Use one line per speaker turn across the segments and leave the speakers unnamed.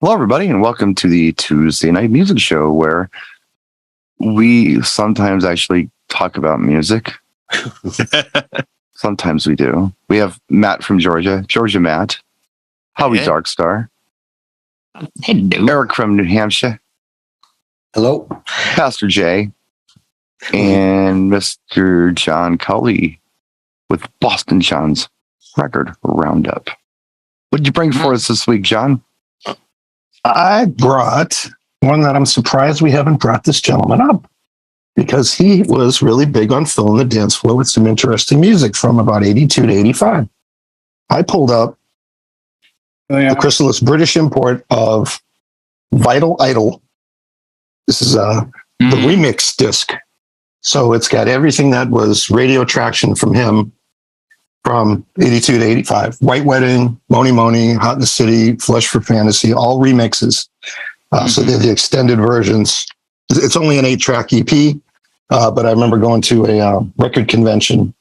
Hello, everybody, and welcome to the Tuesday Night Music Show, where we sometimes actually talk about music. Sometimes we do. We have Matt from Georgia, Matt. Howie Darkstar.
Hello.
Eric from New Hampshire.
Hello.
Pastor Jay. And Mr. John Cully with Boston John's Record Roundup. What did you bring for us this week, John?
I brought one that I'm surprised we haven't brought this gentleman up, because he was really big on filling the dance floor with some interesting music from about 82 to 85. I pulled up the Chrysalis British import of Vital Idol. This is the remix disc. So it's got everything that was radio traction from him from 82 to 85. White Wedding, Moni Moni, Hot in the City, Flesh for Fantasy, all remixes. So they're the extended versions. It's only an 8-track EP, but I remember going to a record convention,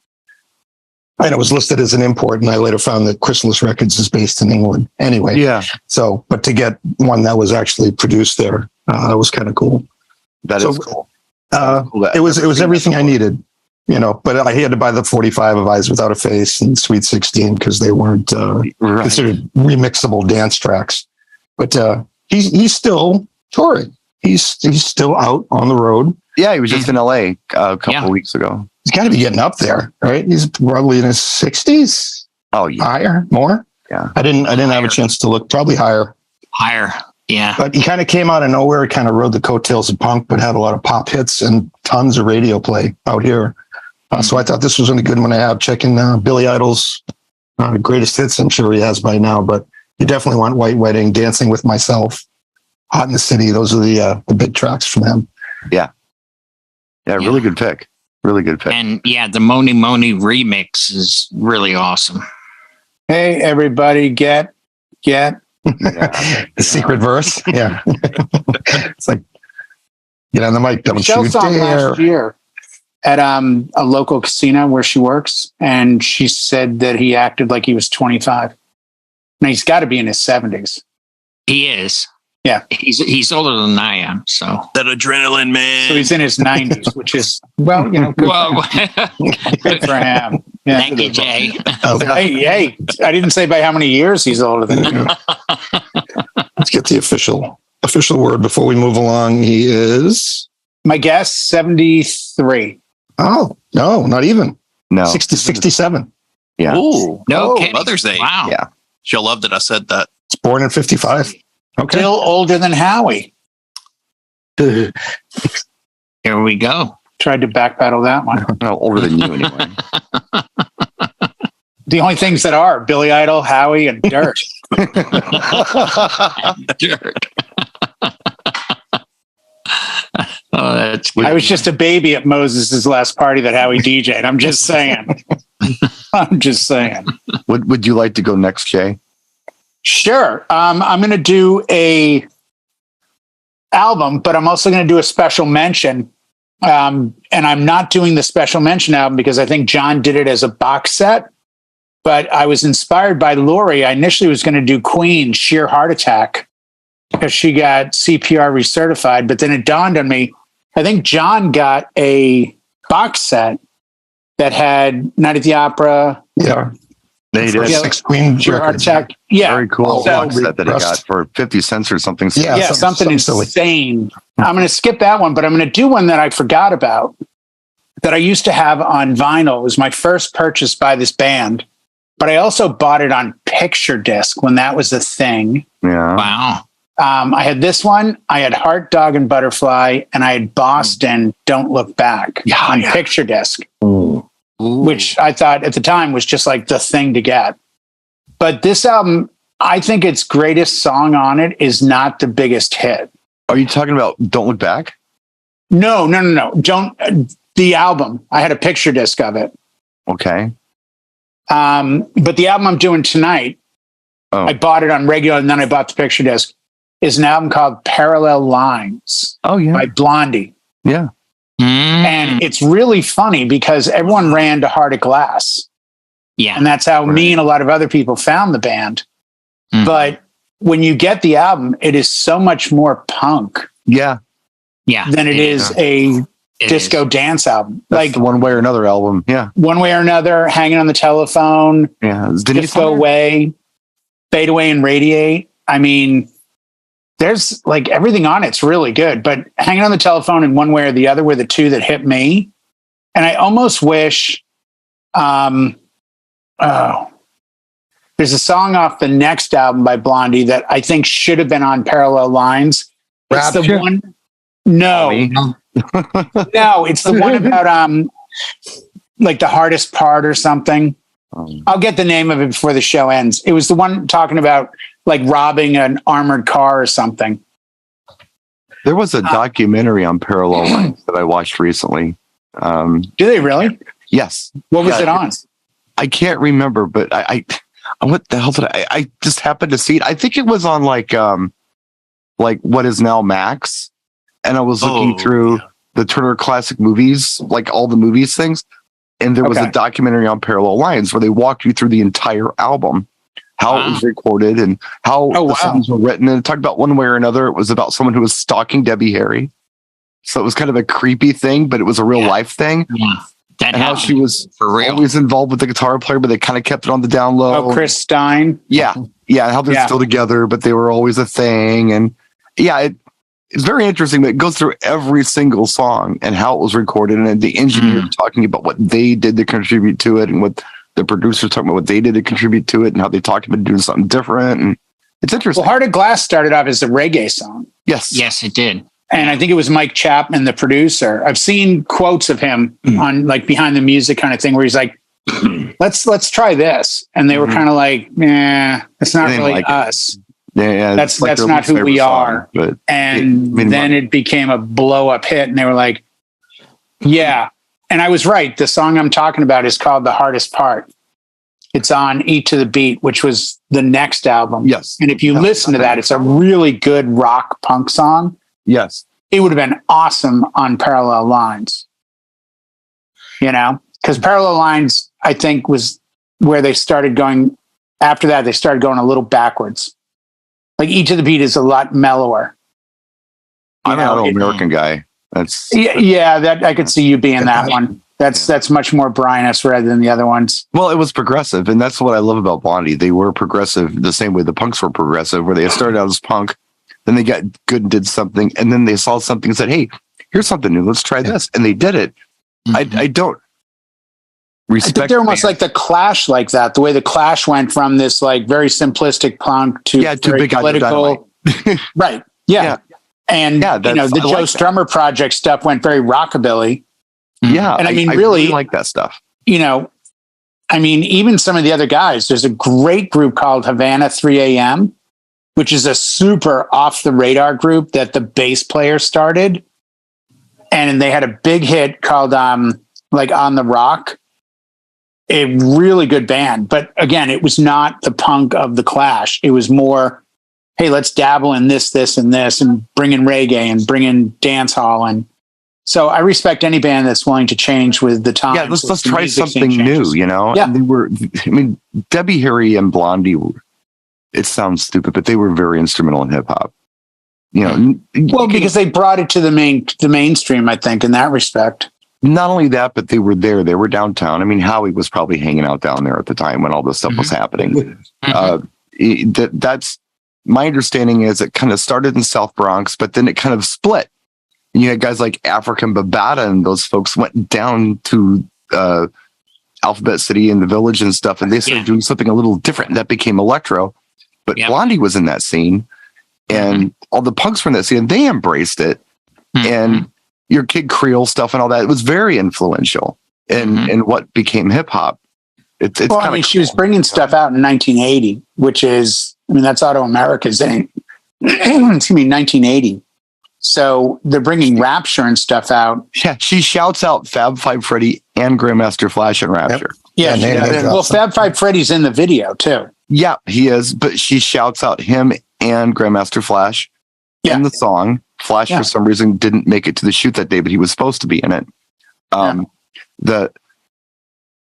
and it was listed as an import, and I later found that Chrysalis Records is based in England. Anyway, so, but to get one that was actually produced there, that was kind of cool.
That is cool.
It was everything I needed. But I had to buy the 45 of Eyes Without a Face and Sweet 16 because they weren't considered remixable dance tracks. But he's still touring. He's still out on the road.
Yeah, he was just in LA a couple of weeks ago.
He's got to be getting up there, right? He's probably in his 60s.
Oh, yeah.
Higher, more.
Yeah.
I didn't have a chance to look. Probably higher.
Higher. Yeah.
But he kind of came out of nowhere, kind of rode the coattails of punk, but had a lot of pop hits and tons of radio play out here. So I thought this was a good one to have, checking Billy Idol's greatest hits. I'm sure he has by now, but you definitely want White Wedding, Dancing with Myself, Hot in the City. Those are the big tracks from him.
Yeah, really good pick. Really good pick.
And the Moni Moni remix is really awesome.
Hey, everybody, get.
The secret verse. Yeah. It's like, get on the mic, don't
Michelle
you
saw him
dare.
last year at a local casino where she works, and she said that he acted like he was 25. Now he's got to be in his 70s.
He is.
Yeah.
He's older than I am, so.
That adrenaline, man.
So he's in his 90s, which is, good, good for him. Yeah.
Thank you, Jay.
Hey, I didn't say by how many years he's older than you.
Let's get the official word before we move along. He is...
My guess, 73.
Oh, no, not even.
No.
67.
Yeah.
Ooh,
No kidding.
Mother's Day.
Wow.
Yeah.
She'll love that I said that.
It's born in 55. Okay.
Still older than Howie.
Here we go.
Tried to backpedal that one.
No, older than you anyway.
The only things that are Billy Idol, Howie, and Dirt.
Dirt. Oh, that's good.
I was just a baby at Moses' last party that Howie DJ'd. I'm just saying.
Would you like to go next, Jay?
Sure. I'm going to do a album, but I'm also going to do a special mention. And I'm not doing the special mention album because I think John did it as a box set. But I was inspired by Lori. I initially was going to do Queen, Sheer Heart Attack, because she got CPR recertified. But then it dawned on me, I think John got a box set that had Night at the Opera.
Yeah.
They did.
Yeah.
6 Queen
Sheer Heart
records.
Attack. Yeah.
Very cool
So-
box set that he got for 50 cents or something.
Yeah.
Yeah, something
silly.
insane. I'm going to skip that one, but I'm going to do one that I forgot about that I used to have on vinyl. It was my first purchase by this band, but I also bought it on picture disc when that was a thing.
Yeah.
Wow.
I had this one, I had Heart, Dog, and Butterfly, and I had Boston, Don't Look Back on picture disc, which I thought at the time was just like the thing to get. But this album, I think its greatest song on it is not the biggest hit.
Are you talking about Don't Look Back?
No. Don't the album. I had a picture disc of it.
Okay.
But the album I'm doing tonight, I bought it on regular and then I bought the picture disc, is an album called Parallel Lines by Blondie.
Yeah.
And it's really funny because everyone ran to Heart of Glass.
Yeah.
And that's how me and a lot of other people found the band. But when you get the album, it is so much more punk
Yeah.
Yeah.
than it is a
It
disco
is.
dance album.
That's
Like
the One Way or Another album. Yeah.
One Way or Another, Hanging on the Telephone,
Yeah. Is Denise
Just Go
on there?
Away, Fade Away and Radiate. I mean, there's like everything on it's really good, but Hanging on the Telephone and One Way or the Other were the two that hit me. And I almost wish, there's a song off the next album by Blondie that I think should have been on Parallel Lines. It's the
Rapture?
one. No, no, it's the one about like The Hardest Part or something. I'll get the name of it before the show ends. It was the one talking about like robbing an armored car or something.
There was a documentary on Parallel Lines that I watched recently.
Do they really?
Yes.
What was
Yeah,
it on?
I can't remember, but I what the hell did I just happened to see it. I think it was on like what is now Max. And I was looking through the Turner Classic Movies, like all the movies things. And there was a documentary on Parallel Lines where they walked you through the entire album, how it was recorded and how the songs were written. And it talked about One Way or Another. It was about someone who was stalking Debbie Harry. So it was kind of a creepy thing, but it was a real life thing.
Yeah. That
And how she was
for real.
always involved with the guitar player, but they kind of kept it on the down low.
Oh, Chris Stein.
Yeah. Yeah. How they're still together, but they were always a thing. And yeah, it's very interesting that it goes through every single song and how it was recorded, and the engineer talking about what they did to contribute to it, and what the producers talking about what they did to contribute to it, and how they talked about doing something different. And it's interesting.
Well, Heart of Glass started off as a reggae song.
Yes.
Yes, it did.
And I think it was Mike Chapman, the producer. I've seen quotes of him on like Behind the Music kind of thing where he's like, let's try this. And they were kind of like, nah, it's not
They didn't
really
like it.
us.
Yeah,
That's
their
not
least
who
favorite
we
song,
are.
but
And
made
then
money.
it became a blow up hit. And they were like, yeah. And I was right. The song I'm talking about is called The Hardest Part. It's on Eat to the Beat, which was the next album.
Yes.
And if you listen to that, it's a really good rock punk song.
Yes.
It would have been awesome on Parallel Lines. You know, because Parallel Lines, I think, was where they started going. After that, they started going a little backwards. Like Eat to the Beat is a lot mellower.
I'm an Auto-American guy. That's
Yeah, that I could see you being that one. That's much more Brian S. Red than the other ones.
well, it was progressive, and that's what I love about Blondie. They were progressive the same way the punks were progressive, where they started out as punk, then they got good and did something, and then they saw something and said, "Hey, here's something new. Let's try this," and they did it. I don't
I
respect.
think they're almost
bands.
like the Clash, like that. The way the Clash went from this like very simplistic punk to
Yeah, to
very
Big Guys with
political. Right. Yeah. And
Yeah,
you know,
that's-
the
I
Joe
like that.
Strummer Project stuff went very rockabilly.
Yeah,
And I mean, really-
like that stuff.
You know, I mean, even some of the other guys, there's a great group called Havana 3 a.m., which is a super off the radar group that the bass player started. And they had a big hit called like On the Rock. A really good band. But again, it was not the punk of the Clash. It was more, hey, let's dabble in this, and this, and bring in reggae and bring in dance hall. And so I respect any band that's willing to change with the times.
Yeah, let's
as the
try
music scene
something new.
changes.
You know,
Yeah.
And they were. I mean, Debbie Harry and Blondie. It sounds stupid, but they were very instrumental in hip hop. You know,
Well, because they brought it to the mainstream, I think, in that respect.
not only that, but they were there. They were downtown. I mean, Howie was probably hanging out down there at the time when all this stuff was happening. That's my understanding. Is it kind of started in South Bronx, but then it kind of split. And you had guys like African Bambaataa, and those folks went down to Alphabet City and the Village and stuff, and they started doing something a little different. And that became electro. But Blondie was in that scene, and all the punks were in that scene, and they embraced it. And your Kid Creole stuff and all that, it was very influential in what became hip hop. It's
Well, I
kinda
mean, she was bringing stuff out in 1980, which is, I mean, that's Auto America's excuse me, 1980. So they're bringing Rapture and stuff out.
Yeah, she shouts out Fab Five Freddy and Grandmaster Flash and Rapture.
Yeah,
Yeah, name drops
well,
them.
Fab Five Freddy's in the video too.
Yeah, he is, but she shouts out him and Grandmaster Flash in the song. Flash, for some reason, didn't make it to the shoot that day, but he was supposed to be in it.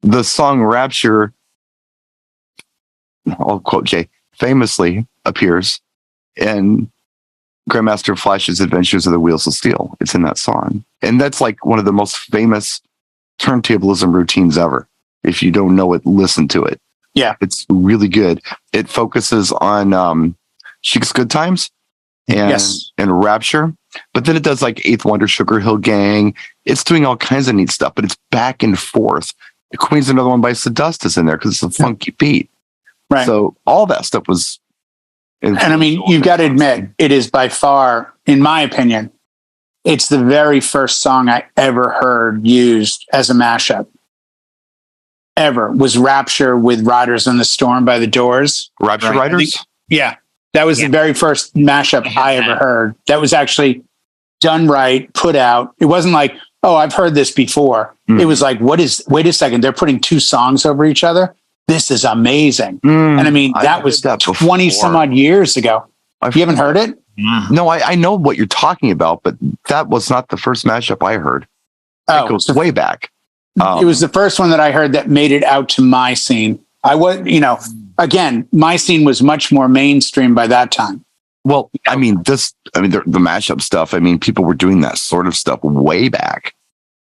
The song Rapture, I'll quote Jay, famously appears and Grandmaster Flash's Adventures of the Wheels of Steel. It's in that song. And that's like one of the most famous turntablism routines ever. If you don't know it, listen to it.
Yeah.
It's really good. It focuses on Chic's Good Times and Rapture. But then it does like Eighth Wonder, Sugar Hill Gang. It's doing all kinds of neat stuff, but it's back and forth. The Queen's Another One by Sedust is in there because it's a funky beat.
Right.
So all that stuff was.
And I mean, you've got to admit, it is by far, in my opinion, it's the very first song I ever heard used as a mashup. Ever was Rapture with Riders on the Storm by the Doors.
Rapture Riders?
Yeah. That was the very first mashup I ever heard. That was actually done right, put out. It wasn't like, oh, I've heard this before. It was like, wait a second, they're putting two songs over each other? This is amazing. And I mean, that was 20 some odd years ago. You haven't heard it?
No, I know what you're talking about, but that was not the first mashup I heard. It goes way back.
It was the first one that I heard that made it out to my scene. I was, again, my scene was much more mainstream by that time.
Well, I mean, the mashup stuff, I mean, people were doing that sort of stuff way back.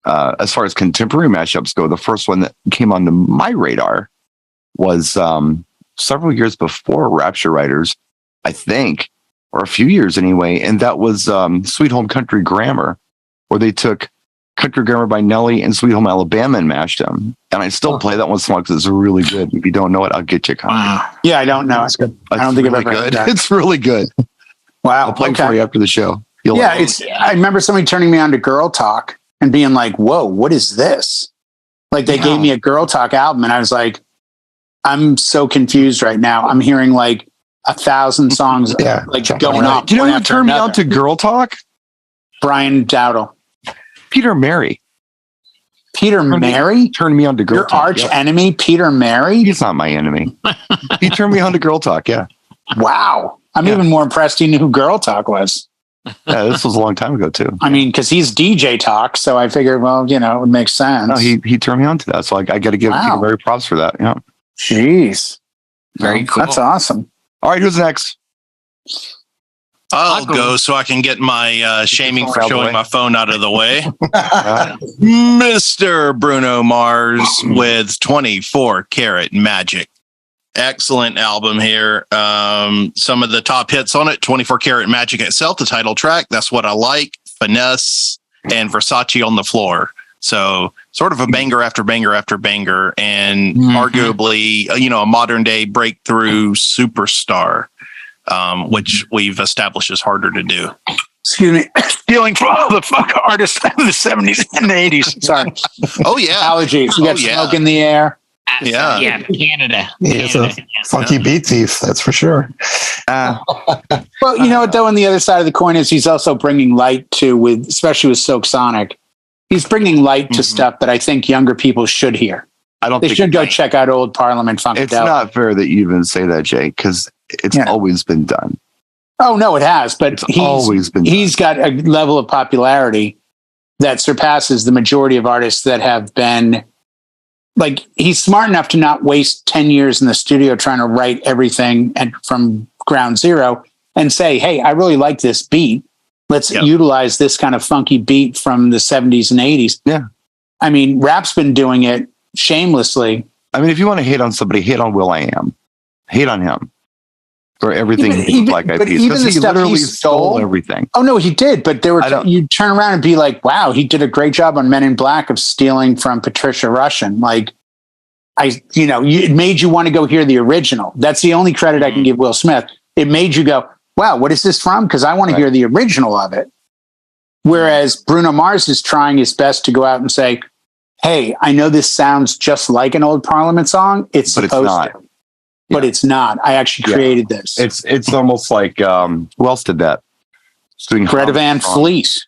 As far as contemporary mashups go, the first one that came onto my radar was several years before Rapture Riders, I think, or a few years anyway. And that was Sweet Home Country Grammar, where they took Country Grammar by Nelly and Sweet Home Alabama and mashed them. And I still play that one song because it's really good. If you don't know it, I'll get you a copy.
Yeah, I don't know. It's good. I don't think I've ever heard that.
It's really good.
Wow.
I'll play it for you after the show.
I remember somebody turning me on to Girl Talk and being like, whoa, what is this? Like they gave me a Girl Talk album and I was like, I'm so confused right now. I'm hearing like 1,000 songs going off.
Do you know who turned me on to Girl Talk?
Brian Dowdle.
Peter Mary.
Peter Mary?
Turned me on to Girl Talk.
Your arch enemy, Peter Mary?
He's not my enemy. He turned me on to Girl Talk, yeah.
Wow. I'm even more impressed he knew who Girl Talk was.
Yeah, this was a long time ago, too.
I mean, because he's DJ Talk, so I figured, well, it would make sense.
No, he turned me on to that, so I got to give Peter Mary props for that. Yeah.
Jeez.
Very cool.
That's awesome.
All right, who's next?
I'll go so I can get my shaming for showing my phone out of the way.
Mm-hmm.
Mr. Bruno Mars with 24 Karat Magic. Excellent album here. Some of the top hits on it, 24 Karat Magic itself, the title track, That's What I Like, Finesse, and Versace on the Floor. So sort of a banger after banger after banger, and arguably, a modern day breakthrough superstar, which we've established is harder to do.
Excuse me. Stealing from all the fuck artists of the 70s and the 80s. Sorry.
Oh, yeah.
Allergies. You got smoke in the air.
Yeah, Canada.
He's a funky beat thief, that's for sure.
Well, you know what, though, on the other side of the coin is he's also bringing light to, especially with Silk Sonic, he's bringing light to stuff that I think younger people should hear. They should go check out old Parliament Funkadelic.
It's not fair that you even say that, Jay, because it's always been done.
Oh, no, it has, but he's got a level of popularity that surpasses the majority of artists that have been. Like, he's smart enough to not waste 10 years in the studio trying to write everything from ground zero and say, hey, I really like this beat. Let's utilize this kind of funky beat from the 70s and 80s.
Yeah.
I mean, rap's been doing it shamelessly.
I mean, if you want to hate on somebody, hate on will.i.am. Hate on him for everything he did with Black Eyed Peas. Because he literally stole everything.
Oh, no, he did. But you'd turn around and be like, wow, he did a great job on Men in Black of stealing from Patricia Rushen. Like, it made you want to go hear the original. That's the only credit I can give Will Smith. It made you go, wow, what is this from? Because I want to hear the original of it. Whereas Bruno Mars is trying his best to go out and say, hey, I know this sounds just like an old Parliament song. But it's not. But it's not. I actually created this.
It's almost like who else did that?
Greta Van Fleet.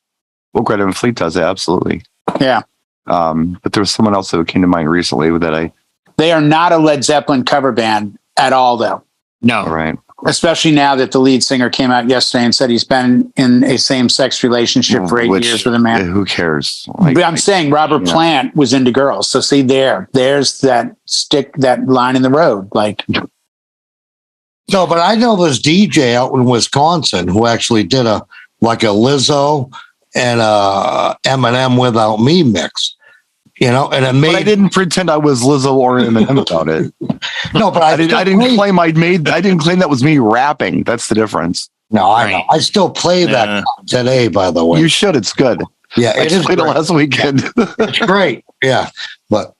Well, Greta Van Fleet does it, absolutely.
Yeah.
But there was someone else that came to mind recently that
They are not a Led Zeppelin cover band at all, though.
No.
Right.
Especially now that the lead singer came out yesterday and said he's been in a same-sex relationship for 8 years with a man.
Who cares?
I'm saying Robert Plant was into girls. So see there's that line in the road. Like,
No, but I know this DJ out in Wisconsin who actually did a Lizzo and a Eminem Without Me mix. And it
But
made.
I didn't pretend I was Lizzo or Eminem about it.
No, but
I didn't claim I didn't claim that was me rapping. That's the difference.
No, I know. I still play that today. By the way,
You should. It's good.
yeah,
I
it is
played it
great.
last weekend.
It's great. Yeah, but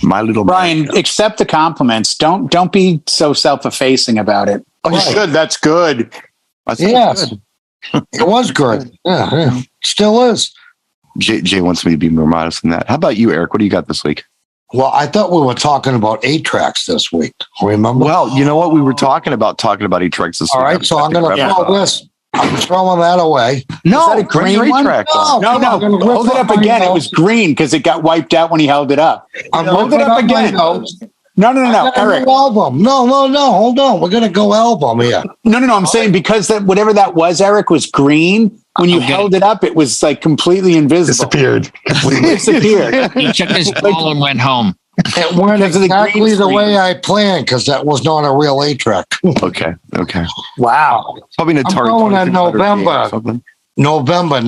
My little
Brian,
man.
accept the compliments. Don't be so self-effacing about it. Oh,
Right.
good. That's good.
That's
yes,
good.
it was good. Yeah, still is.
Jay wants me to be more modest than that. How about you, Eric? What do you got this week?
Well, I thought we were talking about 8-tracks this week. Remember?
Well, you know what? We were talking about 8-tracks this
All
week.
right, so I'm going to throw this. I'm throwing that away.
No,
Is that a
bring
green
your
one?
8-track
No.
on.
No,
Come on, I'm gonna
hold
rip
it up
up my
again. It
notes.
was green because it got wiped out when he held it up.
I'm
Hold it
ripping
up
up my
again.
notes.
No,
I'm gonna
Eric.
go album. No. Hold on. We're going to go album here.
No. I'm saying because whatever that was, Eric, was green. When you
Okay.
held it up, it was like completely invisible.
Disappeared.
Disappeared.
He took his ball and went home.
It went
Because of the
exactly
green
the
screen.
way I planned because that was not a real 8-track.
Okay.
Wow.
Probably an Atari
going on
2600
November.
game or something.
November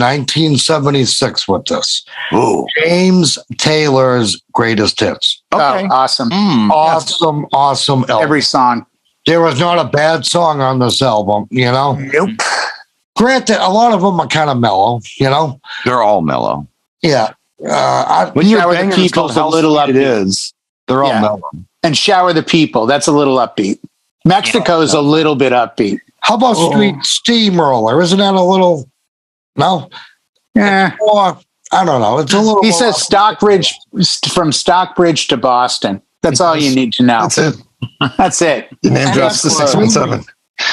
1976 with this.
Ooh.
James Taylor's greatest hits.
Okay.
Oh, awesome.
Awesome album.
Every song.
There was not a bad song on this album,
Nope.
Granted, a lot of them are kind of mellow,
They're all mellow.
Yeah.
When you're
Shower the
banging
People's
People's
a little
it
upbeat.
is. They're all
Yeah.
mellow.
And Shower the People. That's a little upbeat. Mexico's a little bit upbeat.
How about Street Steamroller? Isn't that a little? No.
Yeah.
Or, I don't know. It's a little.
He
more
says Stockbridge, from Stockbridge to Boston. That's all you need to know.
That's it.
That's it.
The name drops the 617.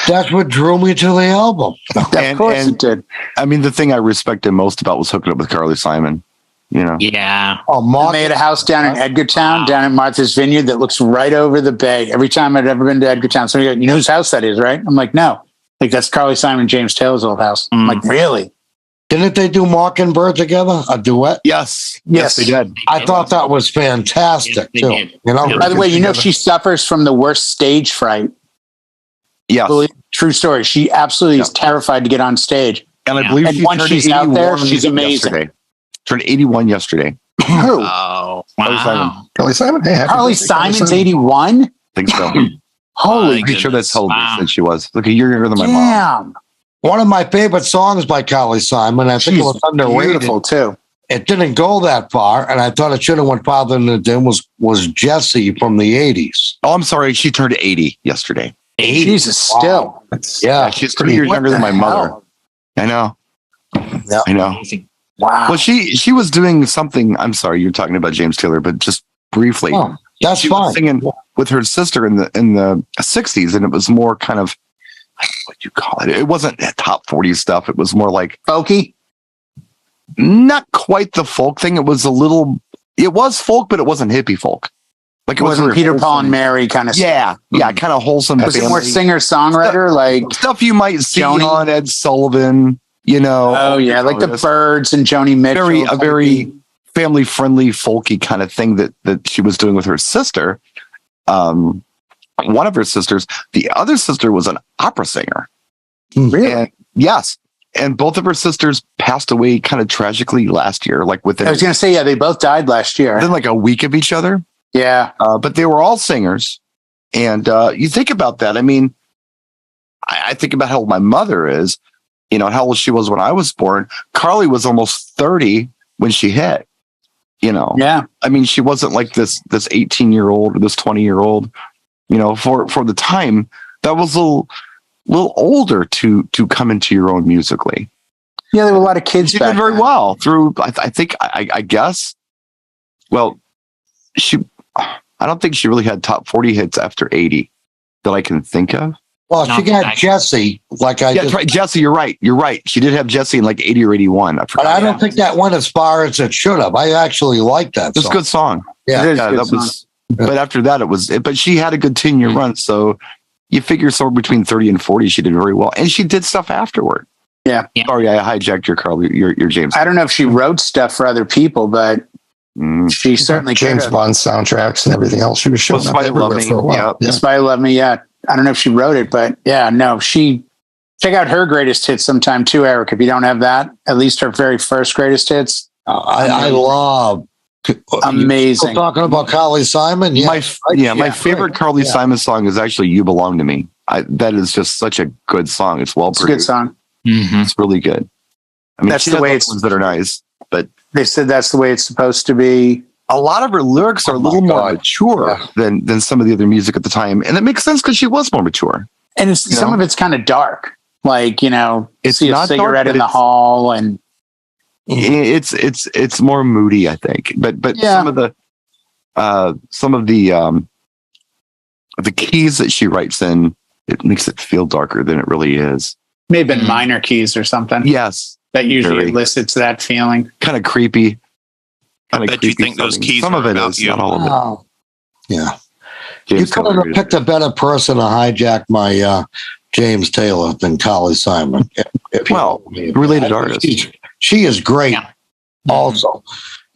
That's what drew me to the album.
Of course it did.
I mean, the thing I respected most about was hooking up with Carly Simon.
Yeah.
Oh, Mark.
They had a house down in Edgartown, down in Martha's Vineyard, that looks right over the bay. Every time I'd ever been to Edgartown, somebody goes, "You know whose house that is, right?" I'm like, "No." Like, that's Carly Simon, James Taylor's old house. I'm like, "Really?"
Didn't they do Mockingbird together? A duet?
Yes.
Yes.
They did.
I thought that was fantastic
Yes, they
too.
did.
By the way, she suffers from the worst stage fright.
Yes.
True story. She absolutely is terrified to get on stage.
And I
Yeah.
believe
And
she
once
turned
she's out there,
81
she's amazing.
yesterday. Turned 81 yesterday.
Who?
Oh,
Carly Simon.
wow.
Carly Simon. Hey, happy
Carly
birthday, Carly
Simon's
Simon.
81?
I think so.
Holy
I'm pretty sure that's how old
Wow.
they said she was. Look, a year younger than my mom.
damn.
One of my favorite songs by Carly Simon. I think it was underrated.
Beautiful, too.
It didn't go that far, and I thought it should have went farther than it did. Was Jessie from the '80s?
Oh, I'm sorry. She turned 80 yesterday.
Jesus, still.
That's
Yeah,
She's 3 years younger than my mother.
hell?
I know.
Yeah.
I know.
Amazing.
Wow.
Well, she was doing something. I'm sorry, you're talking about James Taylor, but just briefly,
Oh, that's
she was
fine.
singing with her sister in the 60s, and it was more kind of what you call it. It wasn't top 40 stuff. It was more like
Folky?
not quite the folk thing. It was a little. It was folk, but it wasn't hippie folk. Like
It wasn't
very
Peter, Paul,
wholesome.
and Mary kind of
Yeah, kind of wholesome.
Was it more
family
singer-songwriter? Like,
stuff you might see
Joni?
on Ed Sullivan.
oh, yeah, like the Byrds and Joni Mitchell.
a very family friendly, folky kind of thing that she was doing with her sister. One of her sisters, the other sister was an opera singer.
Really?
And yes. And both of her sisters passed away kind of tragically last year, like within,
I was going to say, yeah, they both died last year.
within like a week of each other.
Yeah.
But they were all singers. And you think about that. I mean, I think about how old my mother is, and how old she was when I was born. Carly was almost 30 when she hit,
Yeah.
I mean, she wasn't like this 18-year-old or this 20-year-old, for the time that was a little older to come into your own musically.
Yeah, there were a lot of kids
She
back
did very
then.
well through, I guess. Well, I don't think she really had top 40 hits after 80 that I can think of.
Well,
No,
she got
I-
Jessie, like I
Yeah,
just,
that's right. Jesse, you're right. You're right. She did have Jesse in like 80 or 81. I forgot.
but I don't think that went as far as it should have. I actually like that.
It's a
song.
good song.
Yeah.
It is a
Yeah,
good
that
song.
was. But after that, but she had a good 10-year run. So you figure somewhere between 30 and 40, she did very well, and she did stuff afterward.
Yeah.
Sorry, I hijacked your Carl. Your James.
I don't know if she wrote stuff for other people, but
Mm.
she certainly
James
could have.
Bond soundtrags and everything else. She was showing
Well,
up
Spy Love
everywhere
Me,
for a while.
yeah.
Yeah.
Spy Love Me, yeah. I don't know if she wrote it, but yeah, no, she check out her greatest hits sometime too, Eric. If you don't have that, at least her very first greatest hits.
I love.
Amazing.
Still talking about Carly Simon. Yeah,
my favorite Carly Simon song is actually "You Belong to Me." That is just such a good song. It's well
It's a
produced.
good song.
It's really good. I mean,
That's
she
the
has
way
other
it's-
ones that are nice, but
They said that's the way it's supposed to be.
a lot of her lyrics are a little more mature than some of the other music at the time, and it makes sense because she was more mature.
And it's, some of it's kind of dark. Like,
It's
see a
not dark,
cigarette
but
in the
it's-
hall and
It's more moody, I think. But
Yeah.
some of the keys that she writes in, it makes it feel darker than it really is.
may have been minor keys or something.
Yes,
That usually
very.
elicits that feeling.
kind of creepy.
I bet you think those keys
Some
are
of it
about
is,
you.
not all of it.
Oh, yeah.
James
You couldn't
Taylor
have picked a better person to hijack my James Taylor than Carly Simon. If you
Well,
know me.
related artist.
She is great
Yeah.
also.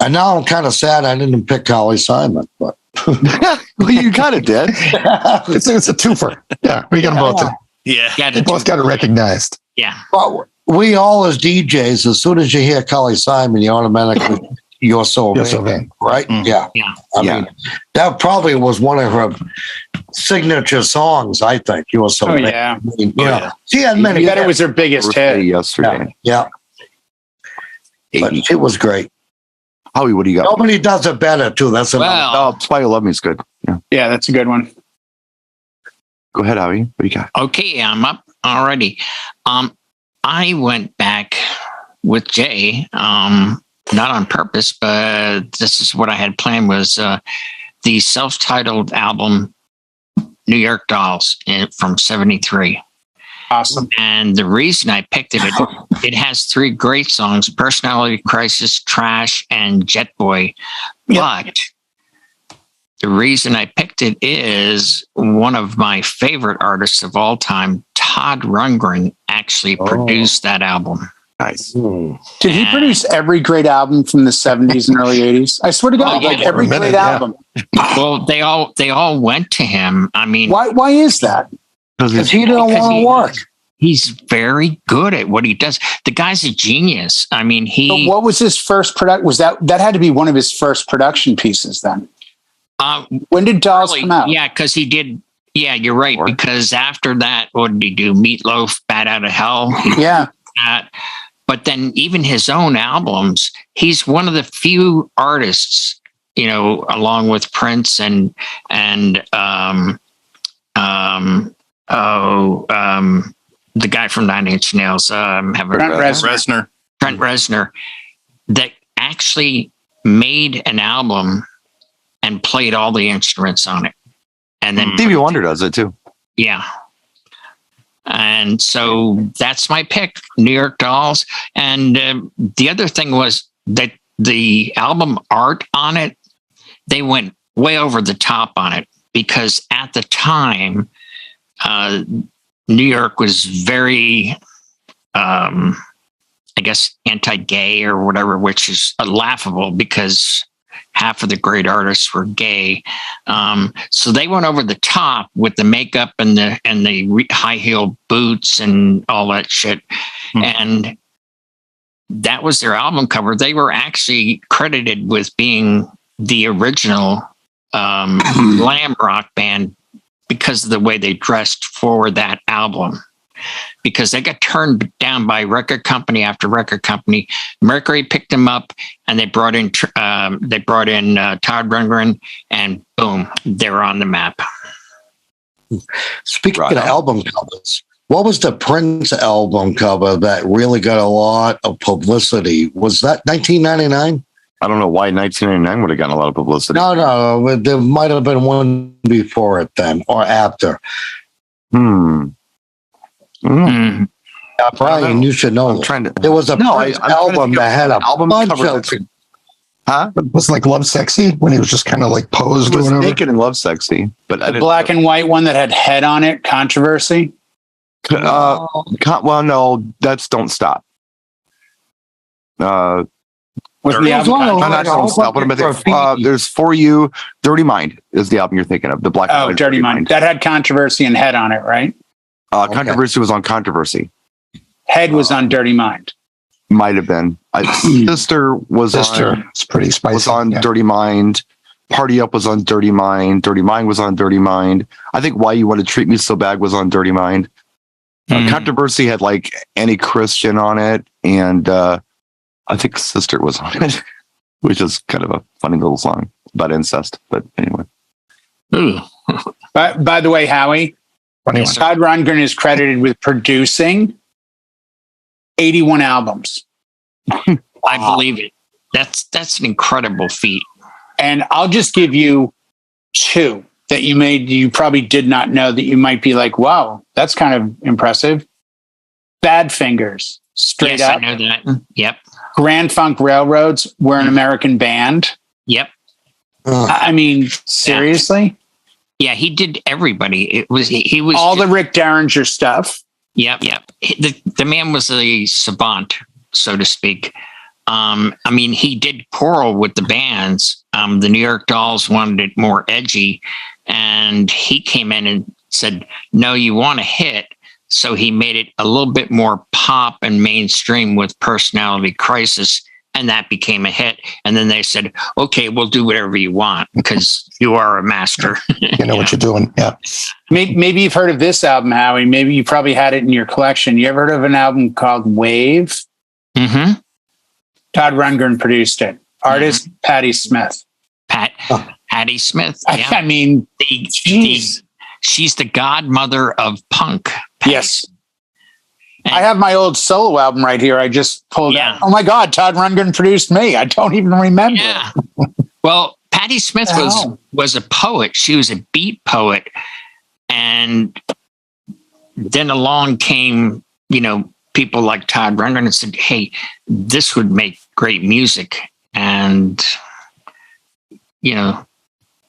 And now I'm kind of sad I didn't pick Carly Simon, but
Well, you kind of did.
It's a twofer. Yeah, we got them both.
Yeah.
Yeah,
We both got it recognized.
yeah.
But we all as DJs, as soon as you hear Carly Simon, you automatically you're so
Yes,
Vain,
okay.
right?
Mm.
Yeah.
Yeah.
I
Yeah.
mean, that probably was one of her signature songs, I think. You're so
Oh,
Vain.
yeah.
I mean,
Oh,
you know,
yeah.
she had many.
You bet it was her biggest
Birthday
hit.
yesterday.
Yeah, but
80.
it was great.
Howie, what do you got?
Nobody does it better, too. That's another.
Well,
Oh, That's Why You Love Me is good. Yeah.
Yeah, that's a good one.
Go ahead, Howie. What do you got?
okay, I'm up already. I went back with Jay, not on purpose, but this is what I had planned was the self-titled album New York Dolls from 73.
Awesome.
And the reason I picked it has three great songs, Personality Crisis, Trash, and Jet Boy. But the reason I picked it is one of my favorite artists of all time, Todd Rundgren, actually produced that album.
Nice.
Did he produce every great album from the 70s and early 80s? I swear to God,
Oh, yeah,
like
for
every
a minute,
great
yeah.
album.
Well, they all went to him. I mean,
Why is that?
Because he didn't
Because
want
he-
to work.
he's very good at what he does. The guy's a genius. I mean,
But what was his first product? Was that had to be one of his first production pieces then? When did Dolls
really,
come out?
yeah, because he did. Yeah, you're right.
Or-
Because after that, what did he do? Meatloaf, Bat Out of Hell.
Yeah.
That. But then even his own albums, he's one of the few artists, along with Prince and the guy from Nine Inch Nails,
Trent Reznor.
Reznor.
Trent Reznor, that actually made an album and played all the instruments on it. And then
Stevie Wonder does it too.
yeah. And so that's my pick, New York Dolls. And the other thing was that the album art on it, they went way over the top on it because at the time, New York was very, I guess, anti-gay or whatever, which is laughable because half of the great artists were gay. So they went over the top with the makeup and the high heel boots and all that shit. And that was their album cover. They were actually credited with being the original glam rock band because of the way they dressed for that album. Because they got turned down by record company after record company. Mercury picked them up, and they brought in Todd Rundgren, and boom, they're on the map.
Speaking
Right
of
on.
album covers, what was the Prince album cover that really got a lot of publicity? Was that 1999?
I don't know why 1999 would have gotten a lot of publicity.
No, there might have been one before it then or after.
Mm.
Brian, you should know.
I'm
this.
trying to.
There was a
No,
Prince
I'm trying to
album
think of
that had a
album
bunch
cover
of.
that could- Huh?
It was like Love Sexy when he was just kind of like posed
It
or
was
whatever.
Naked and Love Sexy, but I
The
didn't.
black and white one that had head on it, controversy.
Well, no, that's Don't Stop.
Was the
It was
album
on a
controversial?
lot
Not on this album, but I think, there's For You, Dirty Mind is the album you're thinking of. The Black and
Oh,
White
Dirty Mind. That had Controversy and Head on it, right?
Controversy was on Controversy.
Head was on Dirty Mind.
Might have been. Sister was on.
It's pretty spicy.
Was on
yeah.
Dirty Mind. Party Up was on Dirty Mind. Dirty Mind was on Dirty Mind. I think Why You Want to Treat Me So Bad was on Dirty Mind. Controversy had like Any Christian on it, and I think Sister was on it, which is kind of a funny little song about incest. But anyway,
Ooh.
By the way, Howie,
Yes,
Todd Rundgren is credited with producing 81 albums.
I believe it. That's an incredible feat.
And I'll just give you two that you probably did not know that you might be like, wow, that's kind of impressive. Badfingers, straight
Yes,
up.
I know that. Yep.
Grand Funk Railroads were an American band.
Yep.
I mean, seriously?
Yeah, he did everybody. It was he was
All the Rick Derringer stuff.
Yep. The man was a savant, so to speak. I mean, he did choral with the bands. The New York Dolls wanted it more edgy, and he came in and said, "No, you want a hit." So he made it a little bit more pop and mainstream with Personality Crisis, and that became a hit. And then they said, "Okay, we'll do whatever you want because you are a master."
You know what you're doing. Yeah.
Maybe you've heard of this album, Howie. Maybe you probably had it in your collection. You ever heard of an album called Wave?
Mm-hmm.
Todd Rundgren produced it. Artist Patti Smith.
Patti Smith. Yeah.
I mean,
She's the godmother of punk. Patti.
yes. I have my old solo album right here. I just pulled out. Oh my God, Todd Rundgren produced me. I don't even remember.
Yeah. Well, Patti Smith was a poet. She was a beat poet. And then along came, people like Todd Rundgren and said, "Hey, this would make great music." And,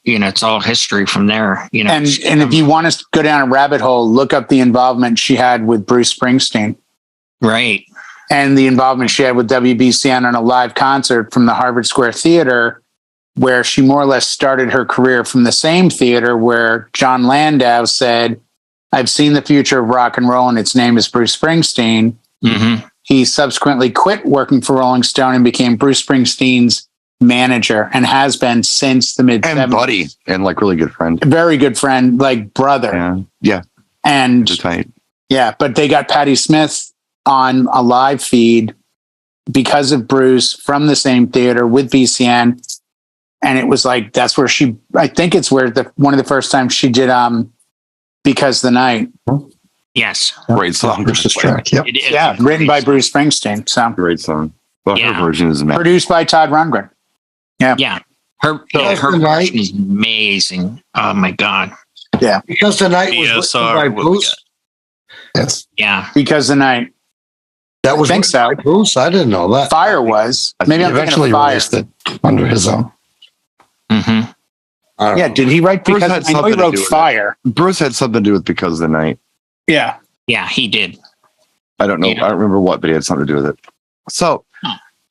it's all history from there.
And if you want us to go down a rabbit hole, look up the involvement she had with Bruce Springsteen.
Right.
And the involvement she had with WBCN on a live concert from the Harvard Square Theater, where she more or less started her career from the same theater where John Landau said, "I've seen the future of rock and roll and its name is Bruce Springsteen."
Mm-hmm.
He subsequently quit working for Rolling Stone and became Bruce Springsteen's manager and has been since the mid-70s.
and buddy, and like really good friend.
Very good friend, like brother.
Yeah.
And
Just tight.
yeah, but they got Patti Smith on a live feed because of Bruce from the same theater with BCN. And it was like, that's where I think it's where one of the first times she did Because the Night.
Yes.
Great song.
Bruce's track. Yep.
It is
Yeah, written by Bruce Springsteen. So
Great song. Well,
Yeah.
her version is amazing.
produced by Todd Rundgren.
Yeah. Her
Night.
version is amazing. Oh my God.
Because the Night was
BSR,
written by
what we
Bruce.
Yes.
Yeah.
Because the Night.
That was
I think
written
so.
by Bruce. I didn't know that.
Fire was. Maybe
He
I'm thinking
eventually
of Fire.
released it under his own.
Mm-hmm.
I don't
Yeah,
know.
did he write
Bruce
Because?
had
I know he
something to
wrote
do with it.
Fire.
Bruce had something to do with Because of the Night.
Yeah.
Yeah, he did.
I don't know.
Yeah.
I don't remember what, but he had something to do with it. So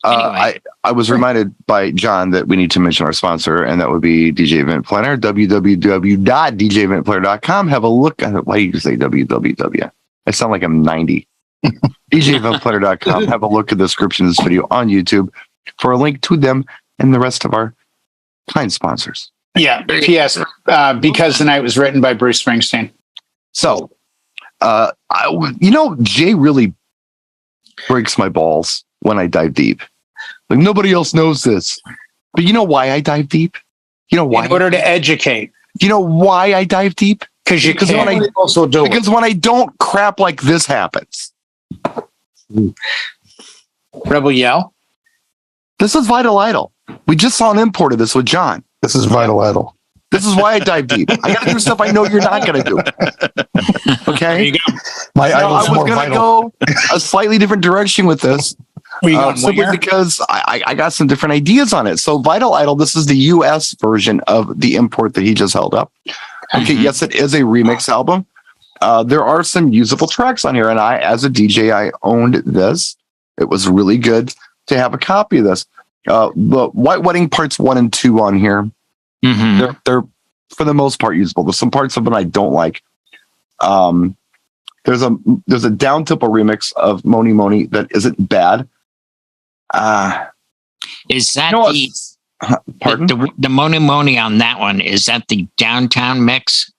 Anyway.
I was reminded by John that we need to mention our sponsor, and that would be DJ Event Planner, www.djeventplanner.com. Have a look at it. Why do you say www? I sound like I'm 90. DJEventPlanner.com. Have a look at the description of this video on YouTube for a link to them and the rest of our kind sponsors.
Yeah. P.S. Because the Night was written by Bruce Springsteen.
So, Jay really breaks my balls when I dive deep. Like nobody else knows this, but you know why I dive deep? You know why?
In order to educate.
You know why I dive deep?
Because
Because
can.
when I
also do it.
because when I don't, crap like this happens.
Rebel Yell.
This is Vital Idol. We just saw an import of this with John.
This is Vital Idol.
This is why I dive deep. I got to do stuff I know you're not going to do. Okay.
My
No, I
idol's
was
more
going to
vital.
go a slightly different direction with this.
Were you going
Simply
winger?
because I got some different ideas on it. So Vital Idol, this is the US version of the import that he just held up. Okay, yes, it is a remix album. There are some usable tracks on here, and I, as a DJ, I owned this. It was really good to have a copy of this. The White Wedding parts 1 and 2 on here.
Mhm.
They're for the most part usable. There's some parts of it I don't like. There's a down tempo remix of Moni Moni that isn't bad.
Is that
You know
the
pardon?
the Moni Moni on that one? Is that the downtown mix?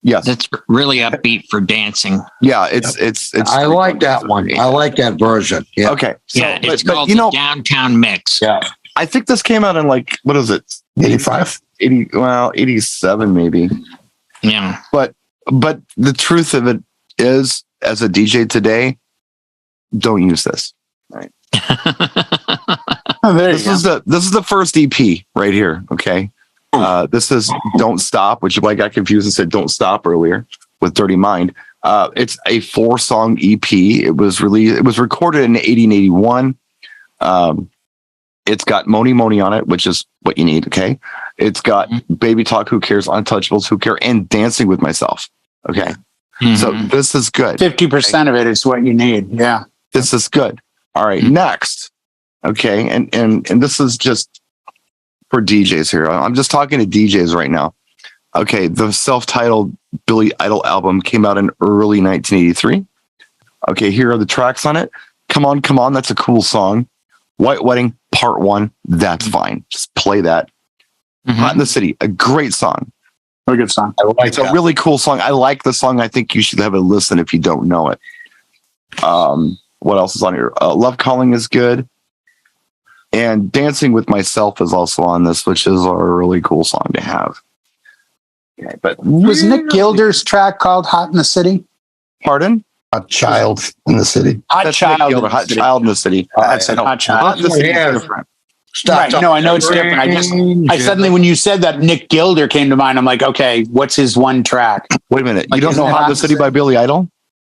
Yes.
That's really upbeat for dancing.
Yeah, it's
I like that one. I like that version. Yeah.
okay. So,
Yeah, it's
but
called
you
the
know,
downtown mix.
Yeah.
I think this came out in like, what is it?
85.
87 maybe.
Yeah.
But the truth of it is, as a DJ today, don't use this.
Oh, there
This is the first EP right here. Okay. This is Don't Stop, which I got confused and said Don't Stop earlier with Dirty Mind. It's a 4-song EP. It was recorded in 1881. It's got Moni Moni on it, which is what you need. Okay. It's got Baby Talk, Who Cares, Untouchables, Who Care, and Dancing with Myself. Okay. So
Mhm.
this is good.
50% of it is what you need. Yeah.
This is good. All right. Next. Okay. And this is just for DJs here. I'm just talking to DJs right now. Okay. The self-titled Billy Idol album came out in early 1983. Okay. Here are the tracks on it. Come On, Come On. That's a cool song. White Wedding Part 1. That's fine. Just play that.
Mhm.
Hot in the City. A great song.
What a good song.
I like
It's a
that.
really cool song. I like the song. I think you should have a listen if you don't know it. What else is on here? Love Calling is good. And Dancing with Myself is also on this, which is a really cool song to have. Okay, but
Was Nick Gilder's track called Hot in the City?
Pardon?
A child in the city.
Hot
That's
Child.
Nick
in
Gilder,
the
Hot
City.
Child in the City.
That's it. Hot Child.
Hot in the City
Yeah.
is different.
Stop
Right. No, I know it's different. I suddenly, when you said that Nick Gilder came to mind, I'm like, okay, what's his one track?
Wait a minute.
Like,
You don't
isn't
know
it
Hot in the City by Billy Idol?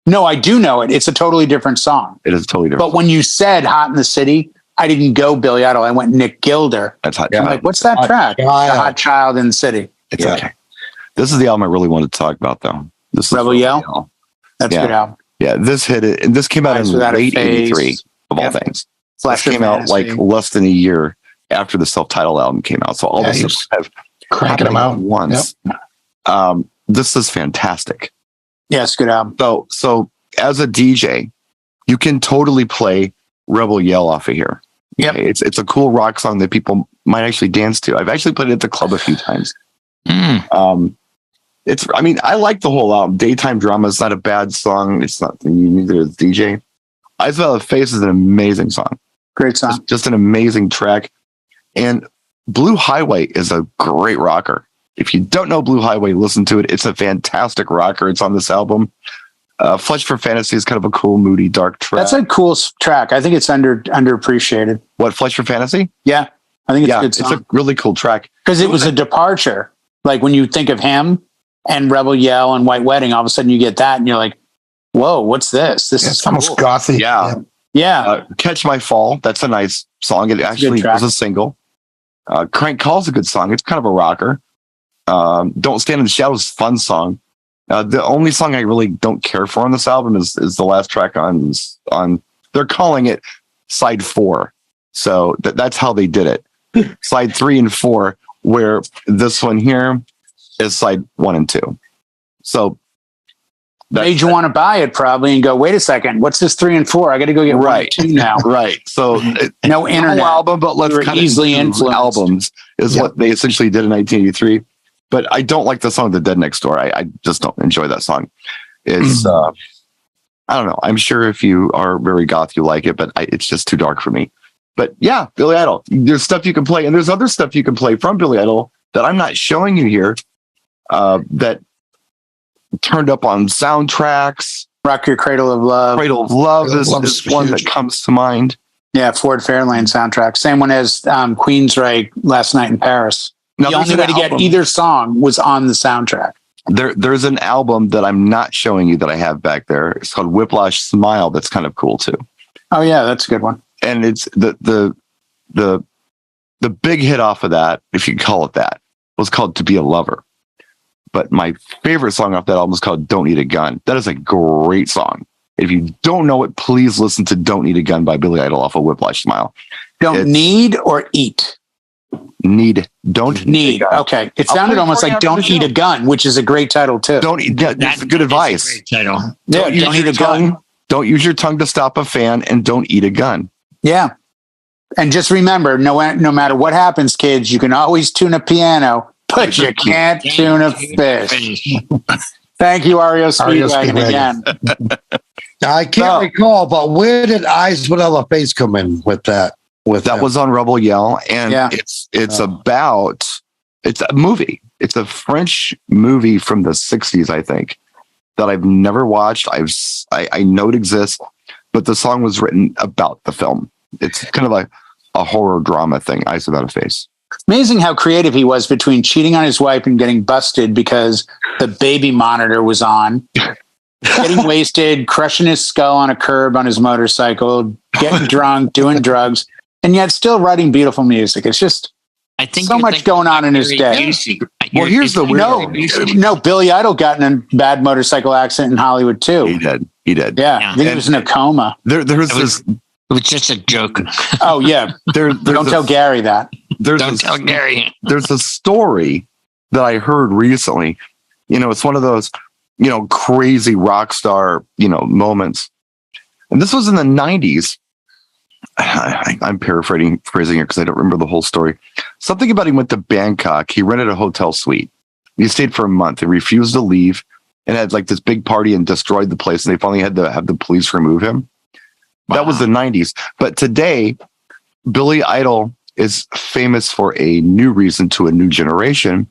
No, I do know it. It's a totally different song.
It is totally different.
But when you said Hot in the City, I didn't go Billy Idol. I went Nick Gilder.
That's Hot
Yeah.
I'm
Child.
like, what's that
Hot
track?
Child.
The Hot Child in the City.
It's
Yeah.
okay. This is the album I really wanted to talk about, though. This is
Rebel Yell? That's
Yeah.
a good album.
Yeah, this hit it. And this came out
Eyes
in
Without a
late
Face.
83, of all
Yep.
things.
Flash
This
of
came out like
Fantasy.
less than a year after the self-titled album came out. So all
Yeah,
this
he
stuff have
Cranking them out.
happened at once. This is fantastic.
Yeah, it's a good album.
So as a DJ, you can totally play Rebel Yell off of here.
Yep.
Okay, it's a cool rock song that people might actually dance to. I've actually played it at the club a few times.
Mm.
I like the whole album. Daytime Drama is not a bad song. It's not neither is DJ. Eyes Without a Face is an amazing song.
Great song.
Just an amazing track. And Blue Highway is a great rocker. If you don't know Blue Highway, listen to it. It's a fantastic rocker. It's on this album. Flesh for Fantasy is kind of a cool, moody, dark track.
That's a cool track. I think it's underappreciated.
What, Flesh for Fantasy?
Yeah, I think it's
Yeah,
a good
it's
song
a really cool track.
because it was a departure. Like when you think of him and Rebel Yell and White Wedding, all of a sudden you get that and you're like, "Whoa, what's this? This is
It's almost
cool."
gothy.
Yeah.
Yeah,
Catch My Fall. That's a nice song. It actually
track.
was a single. Crank Call's a good song. It's kind of a rocker. Don't Stand in the Shadows, fun song. The only song I really don't care for on this album is the last track on they're calling it side 4. So that's how they did it. Side 3 and 4, where this one here is side 1 and 2. So
made you want to buy it probably and go, wait a second, what's this 3 and 4? I got to go get
Right.
1 and 2 now.
right. So
No
whole
internet.
album, but let's
We were
kind of
easily
do
influenced.
albums is
Yeah.
what they essentially did in 1983. But I don't like the song "The Dead Next Door." I just don't enjoy that song. It's I don't know. I'm sure if you are very goth, you like it, but it's just too dark for me. But yeah, Billy Idol. There's stuff you can play, and there's other stuff you can play from Billy Idol that I'm not showing you here. That turned up on soundtracks.
Rock Your Cradle of Love.
Cradle of Love
Cradle of Love
is
is
one
huge.
that comes to mind.
Yeah, Ford Fairlane soundtrack. Same one as Queensryche, Last Night in Paris.
Now,
The
there's
only
an
way to get
album-
either song was on the soundtrack.
There's an album that I'm not showing you that I have back there. It's called Whiplash Smile. That's kind of cool too.
Oh yeah, that's a good one.
And it's the big hit off of that, if you can call it that, was called To Be a Lover. But my favorite song off that album is called Don't Need a Gun. That is a great song. If you don't know it, please listen to Don't Need a Gun by Billy Idol off of Whiplash Smile.
Don't
It's-
need or eat?
Don't
Need. Okay. It
I'll
sounded
play it
almost
for you
like
after
Don't
the
Eat
show.
a Gun, which is a great title too.
don't eat. That's good advice.
Great title.
Yeah,
Don't use
don't eat
your
a gun.
tongue. Don't use your tongue to stop a fan, and don't eat a gun.
Yeah. And just remember, no matter what happens, kids, you can always tune a piano, but you can't tune a fish. Thank you, Ario Speedwagon, again.
I can't
So-
recall, but where did Eyes Without a Face come in with that? With
That was on Rebel Yell, and
Yeah.
it's about it's a movie. It's a French movie from the 60s, I think, that I've never watched. I know it exists, but the song was written about the film. It's kind of like a horror drama thing. Eyes Without a Face.
Amazing how creative he was between cheating on his wife and getting busted because the baby monitor was on, getting wasted, crushing his skull on a curb on his motorcycle, getting drunk, doing drugs, and yet still writing beautiful music. It's just
I think
so
you're
much
thinking
going on in his
Gary
day.
Busey.
Well, here's the weird
No,
thing.
no, Billy Idol got in a bad motorcycle accident in Hollywood
He
too.
did. He did.
Yeah,
Yeah.
I think he was in a coma.
There's
It was just a joke.
Oh yeah,
there's
don't tell Gary that.
Don't tell Gary.
There's a story that I heard recently. It's one of those, crazy rock star, moments. And this was in the 90s. I'm phrasing it because I don't remember the whole story. Something about he went to Bangkok. He rented a hotel suite. He stayed for a month. He refused to leave and had like this big party and destroyed the place. And they finally had to have the police remove him. That was the 90s. But today, Billy Idol is famous for a new reason to a new generation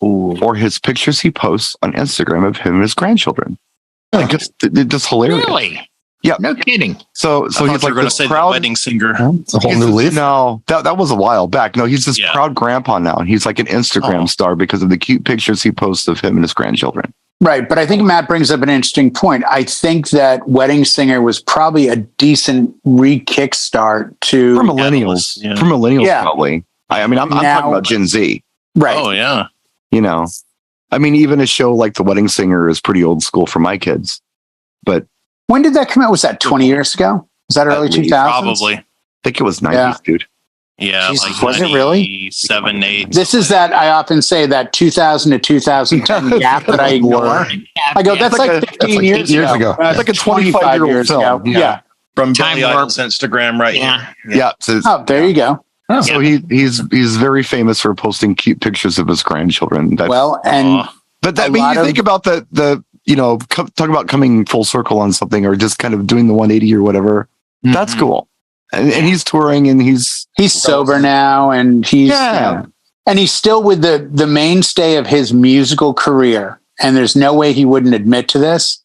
for his pictures he posts on Instagram of him and his grandchildren. Like just hilarious.
Really?
Yeah.
No kidding.
So
I
he's
thought you
like
were going to
this
say the
proud
wedding singer.
It's a whole
he's
new
this-
leaf.
No, that was a while back. No, he's this
Yeah.
proud grandpa now. He's like an Instagram star because of the cute pictures he posts of him and his grandchildren.
Right, but I think Matt brings up an interesting point. I think that Wedding Singer was probably a decent re-kickstart to
For millennials.
Yeah.
For millennials,
Yeah.
probably. I'm
Now-
talking about Gen Z.
right.
Oh, yeah.
Even a show like The Wedding Singer is pretty old school for my kids. But
When did that come out? Was that 20 years ago? Was that early
At least,
2000s?
Probably.
I think it was 90s,
Yeah.
dude.
Yeah.
Jesus,
like
was it really?
7, 8.
This is that I often say that 2000 to 2010 gap that I ignore. I go, that's like 15 years ago.
It's
like a 25-year-old
years
film.
ago. Yeah.
From
Time
Billy
warp.
Idol's Instagram right
Yeah.
here.
Yeah. So,
Oh, there you go.
so he's very famous for posting cute pictures of his grandchildren. That's,
Well, and
Aw.
but that
a
means
lot
you
of-
think about talk about coming full circle on something or just kind of doing the 180 or whatever. That's
Mhm.
cool. And he's touring and he's
sober now, and he's
Yeah.
and he's still with the mainstay of his musical career. And there's no way he wouldn't admit to this.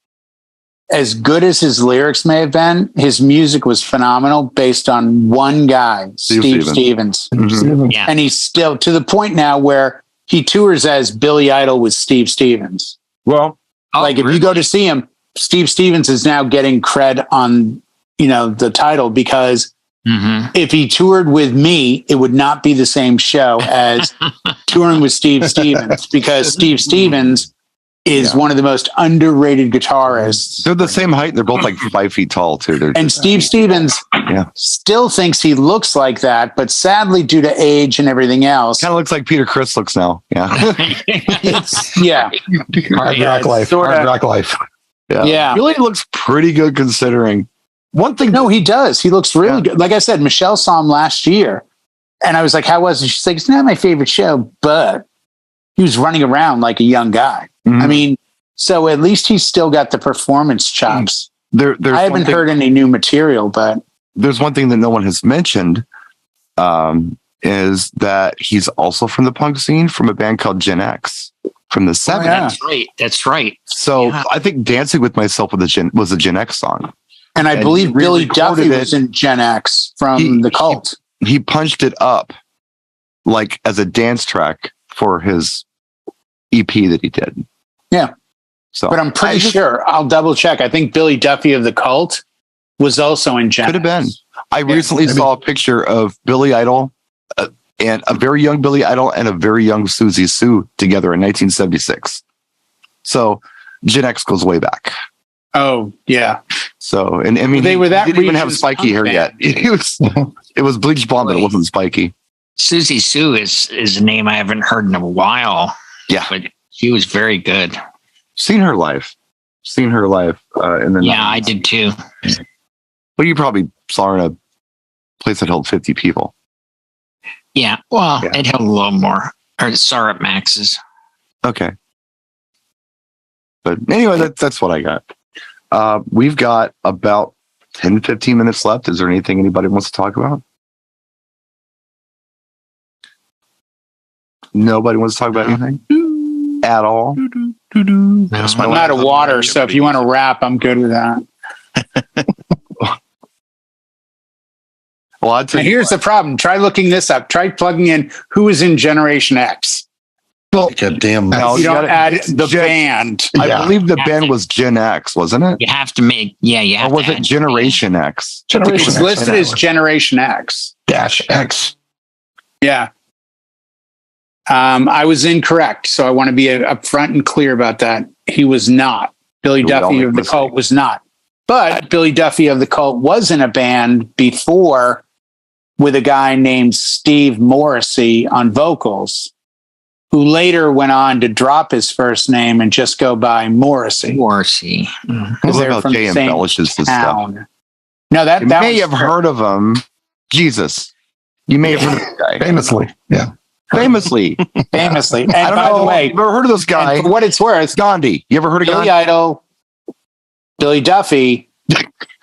As good as his lyrics may have been, his music was phenomenal based on one guy, Steve Stevens.
Yeah.
And he's still to the point now where he tours as Billy Idol with Steve Stevens.
well.
Like if you go to see him, Steve Stevens is now getting cred on, the title, because
Mhm.
if he toured with me, it would not be the same show as touring with Steve Stevens, because Steve Stevens is one of the most underrated guitarists.
They're the same height. They're both like 5 feet tall too. They're
And Steve Stevens
Yeah.
still thinks he looks like that, but sadly, due to age and everything else,
kind of looks like Peter Criss looks now. Yeah.
yeah,
Hard
Yeah,
rock life.
sorta.
Hard rock life.
Yeah.
Really looks pretty good considering. One thing.
no, he does. He looks really good. Like I said, Michelle saw him last year, and I was like, "How was it?" She's like, "It's not my favorite show, but he was running around like a young guy."
Mhm.
I mean, so at least he's still got the performance chops.
there's
I haven't
one thing-
heard any new material, but
There's one thing that no one has mentioned, is that he's also from the punk scene from a band called Gen X from the 70s.
yeah.
That's right. That's right.
So
Yeah.
I think Dancing with Myself was a Gen X song.
and I
And
believe
he
Billy
re-recorded
Duffy was in Gen X from
He-
the Cult.
He punched it up like as a dance track for his EP that he did.
Yeah.
So
But I'm pretty
I just-
sure. I'll double check. I think Billy Duffy of the Cult was also in Gen
Could have
X.
been. I recently saw a picture of Billy Idol and a very young Billy Idol and a very young Susie Sue together in 1976. So Gen X goes way back.
Oh, yeah.
So, and I mean,
They were that
he didn't even have
region's
spiky hair
punk
yet. It was bleached blonde, but it wasn't spiky.
Susie Sue is a name I haven't heard in a while.
Yeah.
But she was very good.
Seen her live. In the
Yeah,
90s.
I did too.
Well, you probably saw her in a place that held 50 people.
Yeah. Well,
Yeah.
it held a little more. Or saw at Max's.
Okay. But anyway, that's what I got. We've got about 10, 15 minutes left. Is there anything anybody wants to talk about? Nobody wants to talk about anything at all.
That's my
I'm out of water, so if you want to wrap, I'm good with that.
Well, I'd
And here's the problem. Try looking this up. Try plugging in who is in Generation X.
God damn.
No,
You don't
gotta-
add the
Gen-
band.
I
Yeah.
believe the band was Gen X, wasn't it?
You have to make, you
Or
have
was
to
it
add-
Generation X?
It
Generation
was
X,
listed as Generation X.
-X.
Yeah. I was incorrect, so I want to be upfront and clear about that. He was not. Billy
We all
Duffy
make
of the Cult
mistakes.
was not. But Billy Duffy of the Cult was in a band before with a guy named Steve Morrissey on vocals, who later went on to drop his first name and just go by Morrissey.
Morrissey.
I
Because
love
they're
how
from
Jay
the same
embellishes this stuff.
town. No, that
You
that
may
was
have
true.
heard of him. Jesus. You may have heard of this guy.
Famously. Yeah.
Famously.
famously. And
I don't
by
know.
the way,
You ever heard of this guy?
and for what it's worth,
Gandhi. You ever heard of
Billy
Gandhi?
Idol, Billy Duffy,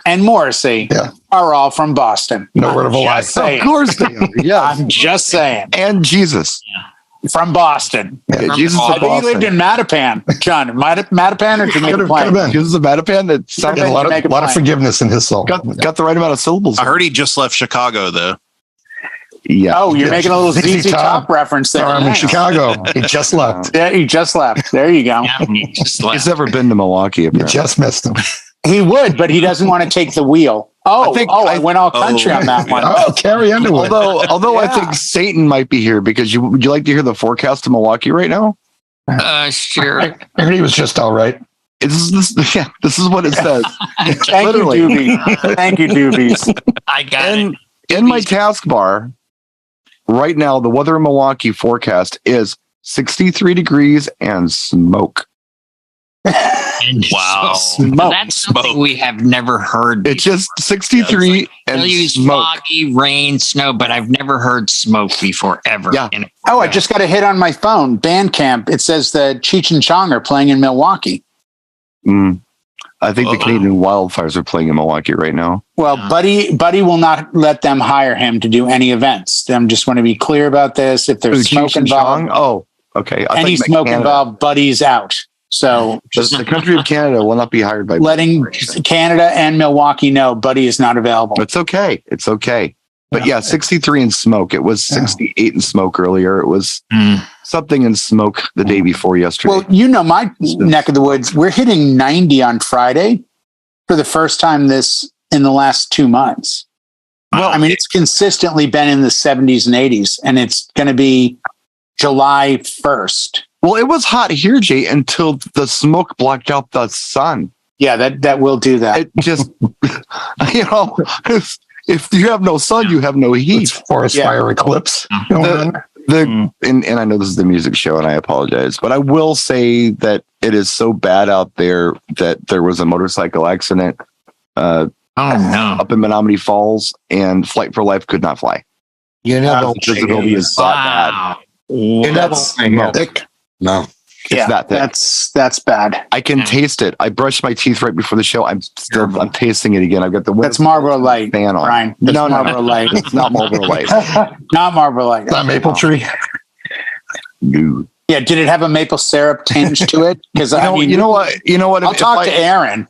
and Morrissey
Yeah.
are all from Boston.
No word of a lie.
Just saying.
Of course they are. Yes.
I'm just saying.
And Jesus.
From Boston.
Yeah, Jesus
I
I
of
think he lived
Boston.
in Mattapan. John, Mattapan or Jamaica
Could've
Plain?
been.
Jesus of Mattapan that
Got
sounded
a lot
Jamaica
of, lot of
Plain.
forgiveness in his soul.
got the right amount of syllables.
I heard he just left Chicago though.
Yeah.
Oh, you're
Yeah.
making a little
ZZ
ZZ
Top.
Top reference there.
I'm in
Nice.
Chicago. He just left.
Yeah, he just left. There you go.
Yeah, he just
He's
left.
never been to Milwaukee.
You
Apparently.
just missed him.
He would, but he doesn't want to take the wheel. I went all country on that one.
Oh, Carrie Underwood.
Although I
Yeah.
think Satan might be here because would you like to hear the forecast to Milwaukee right now?
Sure.
I heard he was just all right.
This is what it says.
Thank
Literally.
you, Doobie. Thank you, Doobies.
I got
And
it.
in my taskbar right now, the weather in Milwaukee forecast is 63 degrees and smoke.
And
Wow.
Smoke.
That's something
Smoke.
we have never heard.
It's just 63
They'll
and
use
smoke.
foggy, rain, snow, but I've never heard smoke before, ever.
Yeah.
Oh, I just got a hit on my phone. Bandcamp. It says that Cheech and Chong are playing in Milwaukee.
I think the
Uh-oh.
Canadian Wildfires are playing in Milwaukee right now.
Well,
Yeah.
Buddy will not let them hire him to do any events. I'm just want to be clear about this. If there's
Who,
smoke
Cheech and
involved,
Chong? Oh, okay. I thought
any
you meant
smoke
Canada.
involved, Buddy's out. So
Just the country of Canada will not be hired by.
letting Canada and Milwaukee know Buddy is not available.
It's okay. It's okay. But yeah, 63 in smoke. It was 68 in smoke earlier. It was
Mm.
something in smoke the day before yesterday.
Well, my neck of the woods, we're hitting 90 on Friday for the first time in the last 2 months.
Well,
I mean, it's consistently been in the 70s and 80s, and it's going to be July 1st.
Well, it was hot here, Jay, until the smoke blocked out the sun.
Yeah, that will do that.
It just, if you have no sun, you have no
It's
heat.
forest
Yeah.
fire eclipse going on.
And I know this is the music show, and I apologize, but I will say that it is so bad out there that there was a motorcycle accident
Oh, no.
up in Menominee Falls, and Flight for Life could not fly.
You never.
The visibility is that bad.
Wow.
You never.
Smoke.
Thick.
No.
It's that thick.
That's bad.
I can
Yeah.
taste it. I brushed my teeth right before the show. I'm tasting it again. I've got the
That's Marlboro Light,
fan on.
Brian. That's
No, no.
Marlboro Light.
It's not Marlboro Light.
Not Marlboro Light.
Not maple tree.
No.
Yeah, did it have a maple syrup tinge to it? Because
You know what?
I'll talk to Aaron.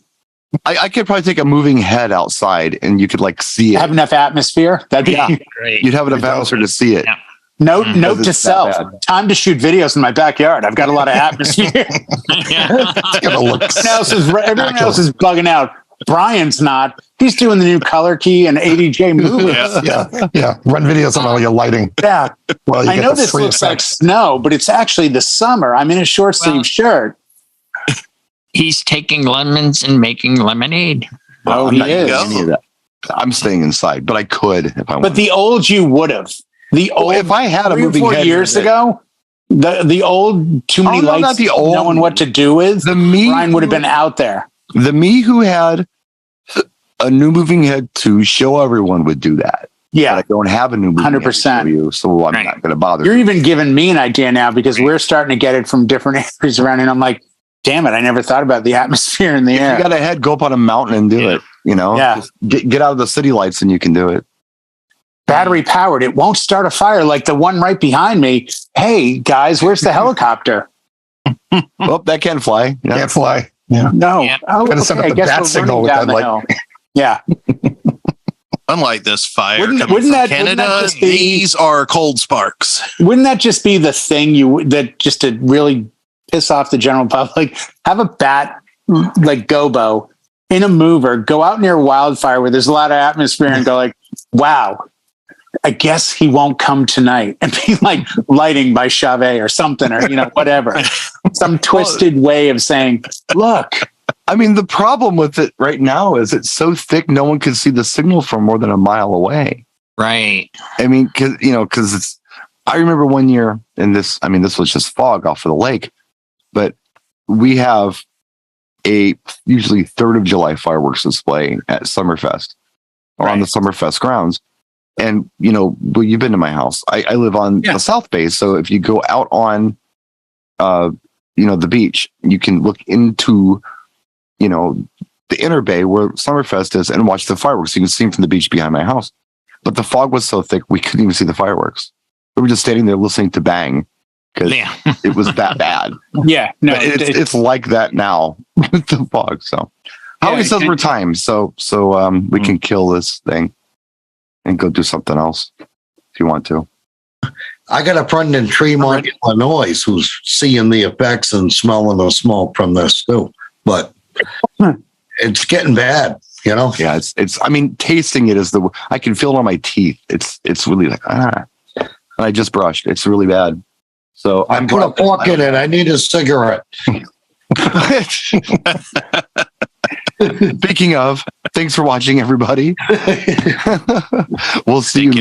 I could probably take a moving head outside, and you could like see it.
Have enough atmosphere. That'd be
Yeah.
Great.
You'd have enough atmosphere to see it.
Yeah.
note
Because
to
it's that
self.
bad.
Time to shoot videos in my backyard. I've got a lot of atmosphere.
It's gonna look.
Everyone else is bugging out. Brian's not. He's doing the new Color Key and ADJ movie.
Yeah. Run videos on all your lighting.
Yeah.
Well, you
I
get
know
the
this
free
looks like
effects.
snow, but it's actually the summer. I'm in a short sleeve shirt.
He's taking lemons and making lemonade.
Oh,
I'm
he
not doing
is.
any of that. I'm staying inside, but I could if I
But
wanted.
the old you would have. The old
If I had a
3 or
moving
4
head
years
that-
ago, the old too many
Oh, no,
lights,
not the old
knowing what to do with,
the me
Ryan would have been out there.
the me who had a new moving head to show everyone would do that. But
Yeah.
I don't have a new moving
100%.
head to show you, so I'm
Right.
not going to bother.
You're even giving me an idea now because we're starting to get it from different areas around. And I'm like, damn it, I never thought about the atmosphere in the
If
air.
you got a head, go up on a mountain and do it. You know,
Yeah.
Just get out of the city lights and you can do it.
Battery powered. It won't start a fire like the one right behind me. Hey, guys, where's the helicopter?
Well, that can fly. Yeah.
Can't fly. Yeah.
No.
Yeah.
Oh,
Gotta send up
okay, I
the
guess
bat
we're
signal
running
with
down
that,
the
like-
hill. Yeah.
Unlike this fire
Wouldn't-
coming
wouldn't
from
that- wouldn't that
Canada,
just be-
these are cold sparks.
Wouldn't that just be the thing that just to really piss off the general public? Have a bat like Gobo in a mover, go out near a wildfire where there's a lot of atmosphere and go like, wow, I guess he won't come tonight, and be like lighting by Chavez or something, or, whatever. Some twisted way of saying, look,
I mean, the problem with it right now is it's so thick, no one can see the signal from more than a mile away.
Right.
I mean, because it's. I remember one year, and this was just fog off of the lake, but we have a usually 3rd of July fireworks display at Summerfest or on the Summerfest grounds. And, well, you've been to my house. I live on the South Bay. So if you go out on, the beach, you can look into, the inner bay where Summerfest is and watch the fireworks. You can see them from the beach behind my house. But the fog was so thick, we couldn't even see the fireworks. We were just standing there listening to bang because
Yeah.
it was that bad.
yeah, no,
But it's like that now with the fog. So Howie
Yeah,
says we're timed, so we can kill this thing and go do something else if you want to.
I got a friend in Tremont, Illinois, who's seeing the effects and smelling the smoke from this too. But it's getting bad,
Yeah, it's. I mean, tasting it is I can feel it on my teeth. It's really like And I just brushed. It's really bad. So
I put a fork in it. I need a cigarette.
Speaking of, thanks for watching, everybody. We'll see you.